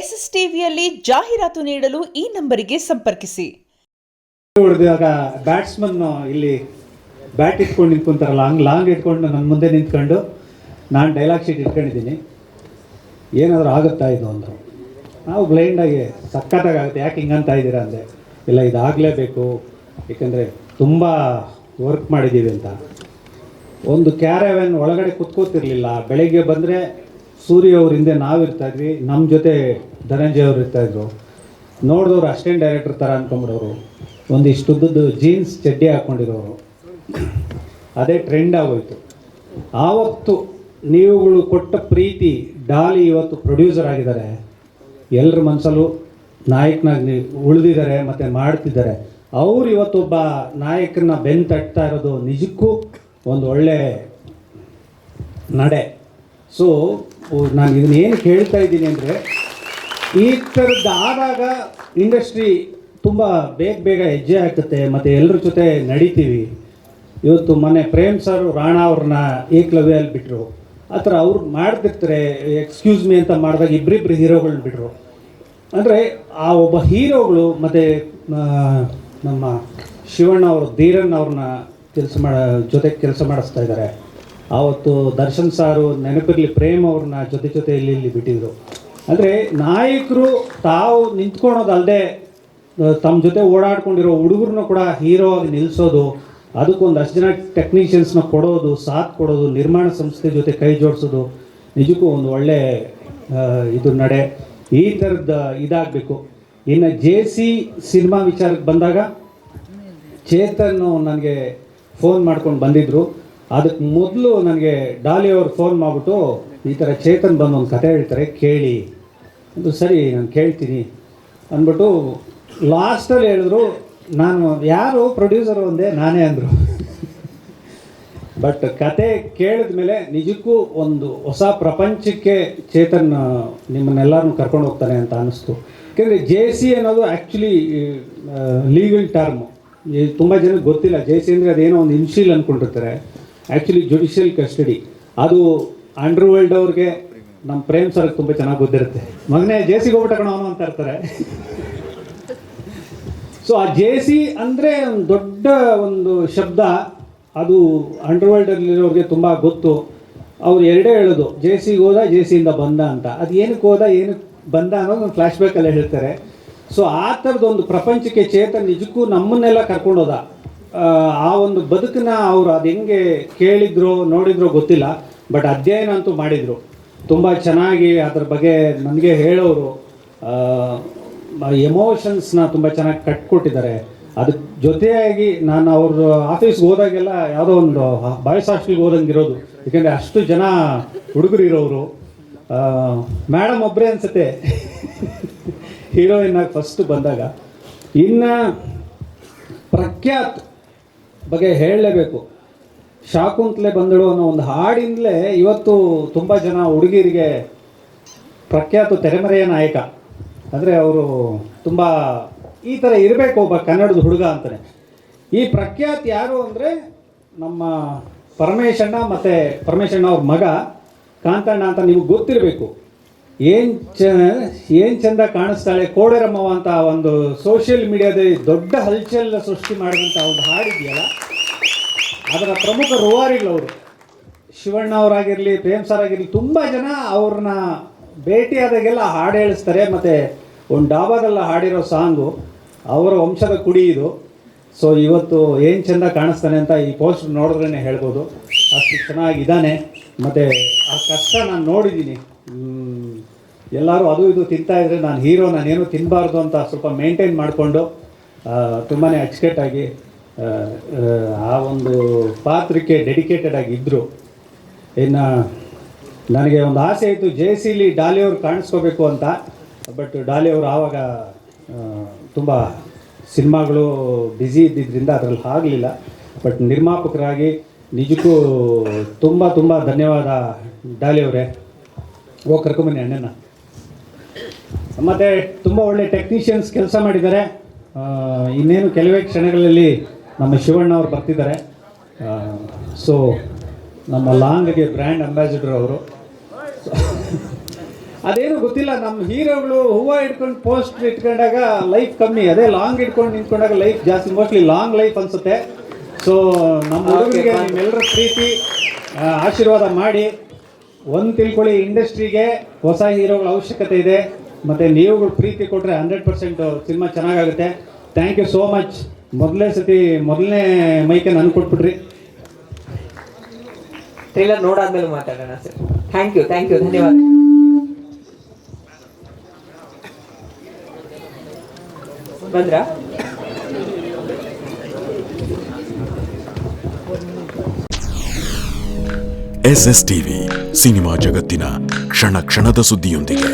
S S ಟಿವಿಯಲ್ಲಿ ಜಾಹೀರಾತು ನೀಡಲು ಈ ನಂಬರಿಗೆ ಸಂಪರ್ಕಿಸಿ. ಹೊಡೆದಾಗ ಬ್ಯಾಟ್ಸ್ಮನ್ ಇಲ್ಲಿ ಬ್ಯಾಟ್ ಇಟ್ಕೊಂಡು ನಿಂತ್ಕೊಂತಾರಲ್ಲ, ಹಂಗೆ ಲಾಂಗ್ ಇಟ್ಕೊಂಡು ನನ್ನ ಮುಂದೆ ನಿಂತ್ಕೊಂಡು ನಾನು ಡೈಲಾಗ್ ಶೀಟ್ ಇಟ್ಕೊಂಡಿದ್ದೀನಿ, ಏನಾದರೂ ಆಗುತ್ತಾ ಇದು ಅಂದರು. ನಾವು ಬ್ಲೈಂಡಾಗಿ ಸಖತ್ತಾಗುತ್ತೆ, ಯಾಕೆ ಹಿಂಗಂತ ಇದ್ದೀರಾ ಅಂದೆ. ಇಲ್ಲ, ಇದಾಗಲೇಬೇಕು, ಏಕೆಂದರೆ ತುಂಬ ವರ್ಕ್ ಮಾಡಿದ್ದೀವಿ ಅಂತ. ಒಂದು ಕ್ಯಾರವ್ಯಾನ್ ಒಳಗಡೆ ಕುತ್ಕೋತಿರ್ಲಿಲ್ಲ. ಬೆಳಗ್ಗೆ ಬಂದರೆ ಸೂರ್ಯ ಅವ್ರ ಹಿಂದೆ ನಾವಿರ್ತಾಯಿದ್ವಿ, ನಮ್ಮ ಜೊತೆ ಧನಂಜಯ ಅವರು ಇರ್ತಾಯಿದ್ರು. ನೋಡಿದವರು ಅಸಿಸ್ಟೆಂಟ್ ಡೈರೆಕ್ಟರ್ ಥರ ಅಂದ್ಕೊಂಬಿಡೋರು, ಒಂದಿಷ್ಟುದ್ದದ್ದು ಜೀನ್ಸ್ ಚಡ್ಡಿ ಹಾಕ್ಕೊಂಡಿರೋರು. ಅದೇ ಟ್ರೆಂಡ್ ಆಗೋಯ್ತು. ಆವತ್ತು ನೀವುಗಳು ಕೊಟ್ಟ ಪ್ರೀತಿ, ಡಾಲಿ ಇವತ್ತು ಪ್ರೊಡ್ಯೂಸರ್ ಆಗಿದ್ದಾರೆ, ಎಲ್ಲರ ಮನಸ್ಸಲ್ಲೂ ನಾಯಕನಾಗಿ ಉಳಿದಿದ್ದಾರೆ ಮತ್ತು ಮಾಡ್ತಿದ್ದಾರೆ. ಅವರು ಇವತ್ತೊಬ್ಬ ನಾಯಕನ ಬೆನ್ನು ತಟ್ತಾ ಇರೋದು ನಿಜಕ್ಕೂ ಒಂದು ಒಳ್ಳೆ ನಡೆ. ಸೊ ನಾನು ಇದನ್ನೇನು ಕೇಳ್ತಾ ಇದ್ದೀನಿ ಅಂದರೆ, ಈ ಥರದ್ದು ಆದಾಗ ಇಂಡಸ್ಟ್ರಿ ತುಂಬ ಬೇಗ ಹೆಜ್ಜೆ ಹಾಕುತ್ತೆ ಮತ್ತು ಎಲ್ಲರ ಜೊತೆ ನಡೀತೀವಿ. ಇವತ್ತು ಮೊನ್ನೆ ಪ್ರೇಮ್ ಸರ್ ರಾಣಾ ಅವ್ರನ್ನ ಏಕಲವ್ಯಲ್ಲಿ ಬಿಟ್ಟರು. ಆ ಥರ ಅವ್ರು ಮಾಡ್ತಿರ್ತಾರೆ. ಎಕ್ಸ್ಕ್ಯೂಸ್ ಮೀ ಅಂತ ಮಾಡಿದಾಗ ಇಬ್ಬರಿಬ್ಬರು ಹೀರೋಗಳನ್ನ ಬಿಟ್ಟರು. ಅಂದರೆ ಆ ಒಬ್ಬ ಹೀರೋಗಳು ಮತ್ತು ನಮ್ಮ ಶಿವಣ್ಣ ಅವರು ಧೀರನ್ ಅವ್ರನ್ನ ಜೊತೆ ಕೆಲಸ ಮಾಡಿಸ್ತಾ ಇದ್ದಾರೆ. ಆವತ್ತು ದರ್ಶನ್ ಸಾರು ನೆನಪಿರಲಿ ಪ್ರೇಮ್ ಅವ್ರನ್ನ ಜೊತೆ ಇಲ್ಲಿ ಬಿಟ್ಟಿದ್ರು. ಅಂದರೆ ನಾಯಕರು ತಾವು ನಿಂತ್ಕೊಳೋದಲ್ಲದೆ ತಮ್ಮ ಜೊತೆ ಓಡಾಡ್ಕೊಂಡಿರೋ ಹುಡುಗರನ್ನ ಕೂಡ ಹೀರೋ ಆಗಿ ನಿಲ್ಲಿಸೋದು, ಅದಕ್ಕೊಂದು ಅಷ್ಟು ಜನ ಟೆಕ್ನಿಷಿಯನ್ಸ್ನ ಕೊಡೋದು, ಸಾಥ್ ಕೊಡೋದು, ನಿರ್ಮಾಣ ಸಂಸ್ಥೆ ಜೊತೆ ಕೈ ಜೋಡಿಸೋದು ನಿಜಕ್ಕೂ ಒಂದು ಒಳ್ಳೆ ಇದು ನಡೆ. ಈ ಥರದ್ದು ಇದಾಗಬೇಕು. ಇನ್ನು ಜೆ.ಸಿ ಸಿನಿಮಾ ವಿಚಾರಕ್ಕೆ ಬಂದಾಗ ಚೇತನ್ ನನಗೆ ಫೋನ್ ಮಾಡ್ಕೊಂಡು ಬಂದಿದ್ದರು. ಅದಕ್ಕೆ ಮೊದಲು ನನಗೆ ಡಾಲಿ ಅವರು ಫೋನ್ ಮಾಡಿಬಿಟ್ಟು, ಈ ಥರ ಚೇತನ್ ಬಂದು ಒಂದು ಕತೆ ಹೇಳ್ತಾರೆ ಕೇಳಿ ಅದು. ಸರಿ, ನಾನು ಕೇಳ್ತೀನಿ ಅಂದ್ಬಿಟ್ಟು ಲಾಸ್ಟಲ್ಲಿ ಹೇಳಿದ್ರು, ನಾನು ಯಾರು ಪ್ರೊಡ್ಯೂಸರು ಅಂದೆ, ನಾನೇ ಅಂದರು. ಬಟ್ ಕತೆ ಕೇಳಿದ ಮೇಲೆ ನಿಜಕ್ಕೂ ಒಂದು ಹೊಸ ಪ್ರಪಂಚಕ್ಕೆ ಚೇತನ್ ನಿಮ್ಮನ್ನೆಲ್ಲರನ್ನೂ ಕರ್ಕೊಂಡು ಹೋಗ್ತಾನೆ ಅಂತ ಅನ್ನಿಸ್ತು. ಯಾಕೆಂದರೆ ಜೆ.ಸಿ ಅನ್ನೋದು ಆ್ಯಕ್ಚುಲಿ ಲೀಗಲ್ ಟರ್ಮು. ತುಂಬ ಜನಕ್ಕೆ ಗೊತ್ತಿಲ್ಲ. ಜೆ.ಸಿ ಅಂದರೆ ಅದೇನೋ ಒಂದು ಇನ್ಶಿಯಲ್ ಅಂದ್ಕೊಂಡಿರ್ತಾರೆ. Actually judicial custody. ಅದು ಅಂಡರ್ವರ್ಲ್ಡ್ ಅವ್ರಿಗೆ, ನಮ್ಮ ಪ್ರೇಮ್ ಸರ್ಗೆ ತುಂಬ ಚೆನ್ನಾಗಿ ಗೊತ್ತಿರುತ್ತೆ. ಮಗನೇ ಜೆ.ಸಿಗೆ ಹೋಗ್ಬಿಟ್ಟು ಅವನು ಅಂತ ಇರ್ತಾರೆ. ಸೊ ಆ ಜೆ.ಸಿ ಅಂದರೆ ಒಂದು ದೊಡ್ಡ ಒಂದು ಶಬ್ದ. ಅದು ಅಂಡರ್ವರ್ಲ್ಡಲ್ಲಿರೋರಿಗೆ ತುಂಬ ಗೊತ್ತು. ಅವ್ರು ಎರಡೇ ಹೇಳೋದು, ಜೆ.ಸಿಗೆ ಹೋದ, ಜೆ.ಸಿಯಿಂದ ಬಂದ ಅಂತ. ಅದು ಏನಕ್ಕೆ ಹೋದ, ಏನಕ್ಕೆ ಬಂದ ಅನ್ನೋದು ಒಂದು ಫ್ಲ್ಯಾಶ್ ಬ್ಯಾಕಲ್ಲೇ ಹೇಳ್ತಾರೆ. ಸೊ ಆ ಥರದೊಂದು ಪ್ರಪಂಚಕ್ಕೆ ಚೇತನ್ ನಿಜಕ್ಕೂ ನಮ್ಮನ್ನೆಲ್ಲ ಕರ್ಕೊಂಡೋದ. ಆ ಒಂದು ಬದುಕನ್ನ ಅವರು ಅದು ಹೆಂಗೆ ಕೇಳಿದ್ರು ನೋಡಿದ್ರು ಗೊತ್ತಿಲ್ಲ, ಬಟ್ ಅಧ್ಯಯನ ಅಂತೂ ಮಾಡಿದರು. ತುಂಬ ಚೆನ್ನಾಗಿ ಅದ್ರ ಬಗ್ಗೆ ನನಗೆ ಹೇಳೋರು. ಎಮೋಷನ್ಸ್ನ ತುಂಬ ಚೆನ್ನಾಗಿ ಕಟ್ಕೊಟ್ಟಿದ್ದಾರೆ. ಅದಕ್ಕೆ ಜೊತೆಯಾಗಿ ನಾನು ಅವ್ರ ಆಫೀಸ್ಗೆ ಹೋದಾಗೆಲ್ಲ ಯಾವುದೋ ಒಂದು ಬಾಯ್ಸ್ ಹಾಸ್ಟೆಲ್ಗೆ ಹೋದಂಗಿರೋದು. ಯಾಕೆಂದರೆ ಅಷ್ಟು ಜನ ಹುಡುಗರು ಇರೋರು. ಮೇಡಮ್ ಒಬ್ಬರೇ ಅನಿಸುತ್ತೆ ಹೀರೋಯಿನ್ ಆಗಿ ಫಸ್ಟ್ ಬಂದಾಗ. ಇನ್ನು ಪ್ರಖ್ಯಾತ್ ಬಗ್ಗೆ ಹೇಳಲೇಬೇಕು. ಶಾಕುಂತಲೆ ಬಂದಳು ಅನ್ನೋ ಒಂದು ಹಾಡಿಂದಲೇ ಇವತ್ತು ತುಂಬ ಜನ ಹುಡುಗಿರಿಗೆ ಪ್ರಖ್ಯಾತ ತೆರೆಮರೆಯ ನಾಯಕ. ಅಂದರೆ ಅವರು ತುಂಬ ಈ ಥರ ಇರಬೇಕು ಒಬ್ಬ ಕನ್ನಡದ ಹುಡುಗ ಅಂತಲೇ. ಈ ಪ್ರಖ್ಯಾತ್ ಯಾರು ಅಂದರೆ ನಮ್ಮ ಪರಮೇಶಣ್ಣ ಮತ್ತು ಪರಮೇಶಣ್ಣ ಅವ್ರ ಮಗ ಕಾಂತಣ್ಣ ಅಂತ ನಿಮಗೆ ಗೊತ್ತಿರಬೇಕು. ಏನು ಚಂದ ಕಾಣಿಸ್ತಾಳೆ ಕೋಡೆರಮ್ಮವ ಅಂತ ಒಂದು ಸೋಷಿಯಲ್ ಮೀಡಿಯಾದಲ್ಲಿ ದೊಡ್ಡ ಹಲ್ಚಲ್ ಸೃಷ್ಟಿ ಮಾಡಿದಂಥ ಒಂದು ಹಾಡಿದೆಯಲ್ಲ, ಅದರ ಪ್ರಮುಖ ರೂವಾರಿಗಳವರು. ಶಿವಣ್ಣ ಅವರಾಗಿರಲಿ, ಪ್ರೇಮ್ ಸರ್ ಆಗಿರಲಿ, ತುಂಬ ಜನ ಅವ್ರನ್ನ ಭೇಟಿಯಾದಾಗೆಲ್ಲ ಹಾಡು ಹೇಳಿಸ್ತಾರೆ. ಮತ್ತು ಒಂದು ಡಾಬಾದಲ್ಲ ಹಾಡಿರೋ ಸಾಂಗು ಅವರ ವಂಶದ ಕುಡಿ ಇದು. ಸೊ ಇವತ್ತು ಏನು ಚೆಂದ ಕಾಣಿಸ್ತಾನೆ ಅಂತ ಈ ಪೋಸ್ಟ್ ನೋಡಿದ್ರೇ ಹೇಳ್ಬೋದು. ಅಷ್ಟು ಚೆನ್ನಾಗಿದ್ದಾನೆ. ಮತ್ತು ಆ ಕಷ್ಟ ನಾನು ನೋಡಿದ್ದೀನಿ. ಎಲ್ಲರೂ ಅದು ಇದು ತಿಂತಾಯಿದ್ರೆ ನಾನು ಹೀರೋ, ನಾನೇನು ತಿನ್ನಬಾರ್ದು ಅಂತ ಸ್ವಲ್ಪ ಮೇಂಟೈನ್ ಮಾಡಿಕೊಂಡು ತುಂಬಾ ಅಚ್ಚುಕಟ್ಟಾಗಿ ಆ ಒಂದು ಪಾತ್ರಕ್ಕೆ ಡೆಡಿಕೇಟೆಡ್ ಆಗಿದ್ದರು. ಇನ್ನು ನನಗೆ ಒಂದು ಆಸೆ ಇತ್ತು ಜೆ.ಸಿಲಿ ಡಾಲಿ ಅವ್ರು ಕಾಣಿಸ್ಕೋಬೇಕು ಅಂತ. ಬಟ್ ಡಾಲಿ ಅವರು ಆವಾಗ ತುಂಬ ಸಿನಿಮಾಗಳು ಬ್ಯುಸಿ ಇದ್ದಿದ್ದರಿಂದ ಅದರಲ್ಲಿ ಆಗಲಿಲ್ಲ. ಬಟ್ ನಿರ್ಮಾಪಕರಾಗಿ ನಿಜಕ್ಕೂ ತುಂಬ ಧನ್ಯವಾದ ಡಾಲಿ ಅವರೇ. ಕರ್ಕೊಂಬನ್ನಿ ಅಣ್ಣನ. ಮತ್ತು ತುಂಬ ಒಳ್ಳೆ ಟೆಕ್ನಿಷಿಯನ್ಸ್ ಕೆಲಸ ಮಾಡಿದ್ದಾರೆ. ಇನ್ನೇನು ಕೆಲವೇ ಕ್ಷಣಗಳಲ್ಲಿ ನಮ್ಮ ಶಿವಣ್ಣ ಅವರು ಬರ್ತಿದ್ದಾರೆ. ಸೊ ನಮ್ಮ ಲಾಂಗ್ಗೆ ಬ್ರ್ಯಾಂಡ್ ಅಂಬಾಸಿಡರ್ ಅವರು. ಅದೇನು ಗೊತ್ತಿಲ್ಲ, ನಮ್ಮ ಹೀರೋಗಳು ಹೂವು ಇಟ್ಕೊಂಡು ಪೋಸ್ಟ್ ಇಟ್ಕೊಂಡಾಗ ಲೈಫ್ ಕಮ್ಮಿ, ಅದೇ ಲಾಂಗ್ ಇಟ್ಕೊಂಡು ನಿಂತ್ಕೊಂಡಾಗ ಲೈಫ್ ಜಾಸ್ತಿ, ಮೋಸ್ಟ್ಲಿ ಲಾಂಗ್ ಲೈಫ್ ಅನ್ಸುತ್ತೆ. ಸೊ ನಮ್ಮ ಹುಡುಗರಿಗೆ ನಿಮ್ಮೆಲ್ಲರ ಪ್ರೀತಿ ಆಶೀರ್ವಾದ ಮಾಡಿ. ಒಂದು ತಿಳ್ಕೊಳ್ಳಿ, ಇಂಡಸ್ಟ್ರಿಗೆ ಹೊಸ ಹೀರೋಗಳ ಅವಶ್ಯಕತೆ ಇದೆ, ಮತ್ತು ನೀವುಗಳು ಪ್ರೀತಿ ಕೊಟ್ಟರೆ 100% ಸಿನಿಮಾ ಚೆನ್ನಾಗಾಗುತ್ತೆ. Thank you so much. ಮೊದಲನೇ ಮೈಕೆ ನಾನು ಕೊಟ್ಬಿಟ್ರಿ. ಟ್ರೇಲರ್ ನೋಡಾದ್ಮೇಲೆ ಮಾತಾಡೋಣ ಸರ್. ಥ್ಯಾಂಕ್ ಯು ಧನ್ಯವಾದ. ಬಂದ್ರಾ? SS ಟಿವಿ ಸಿನಿಮಾ ಜಗತ್ತಿನ ಕ್ಷಣ ಕ್ಷಣದ ಸುದ್ದಿಯೊಂದಿಗೆ.